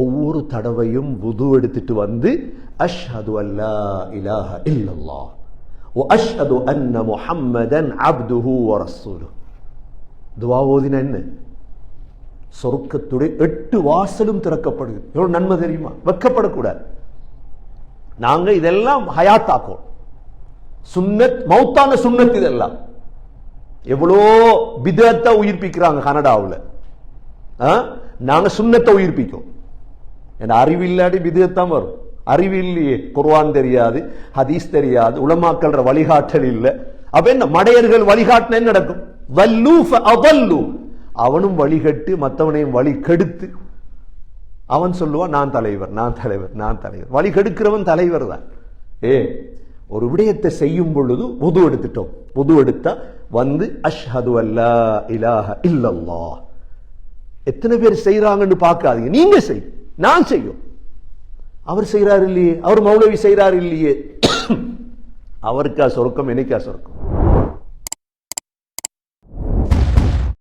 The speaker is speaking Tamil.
ஒவ்வொரு தடவையும் வுது எடுத்துட்டு வந்து அஷ்ஹது அல்லா இலாஹ இல்லல்லாஹ் வ அஷ்ஹது அன்ன முஹம்மதன் அப்துஹு வ ரசூலுஹு. துஆ ஓதினா என்ன? சொர்க்கத்துடைய 8 வாசலும் திறக்கப்படுது. எவ்வளவு நன்மை தெரியுமா? வெக்கப்படக்கூடாது. நாங்க இதெல்லாம் ஹயாத்தாக்கும். சுன்னத், மௌத்தான சுன்னத். இதெல்லாம் எவ்வளோ பிதத்தை உயிர்ப்பிக்கிறாங்க கனடாவில். நாங்க சுன்னத்தை உயிர்ப்பிக்கும். ஏன்னா அறிவில்லாடி பிதத்தான் வரும். அறிவு இல்லையே, குர்ஆன் தெரியாது, ஹதீஸ் தெரியாது, உலமாக்கள் வழிகாட்டல் இல்லை. அப்ப என்ன மடையர்கள் வழிகாட்டின என்ன நடக்கும்? வல்லு ஃபஅதல்லு. அவனும் வழிகட்டு மற்றவனையும் வழி கெடுத்து அவன் சொல்லுவான் நான் தலைவர், நான் தலைவர், நான் தலைவர். வழி கெடுக்கிறவன் தலைவர் தான். ஒரு விடயத்தை செய்யும் பொழுது வுது எடுத்துட்டோம். வுது எடுத்தா வந்து அஷ்ஹது அல்லா இலாஹ இல்லல்லாஹ். எத்தனை பேர் செய்யறாங்கன்னு பார்க்காதீங்க. நீங்க செய், நான் செய்யும். அவர் செய்யறாரு இல்லையே, அவர் மௌலவி செய்யறாரு இல்லையே, அவருக்கா சொர்க்கம், எனக்கா சொர்க்கம்?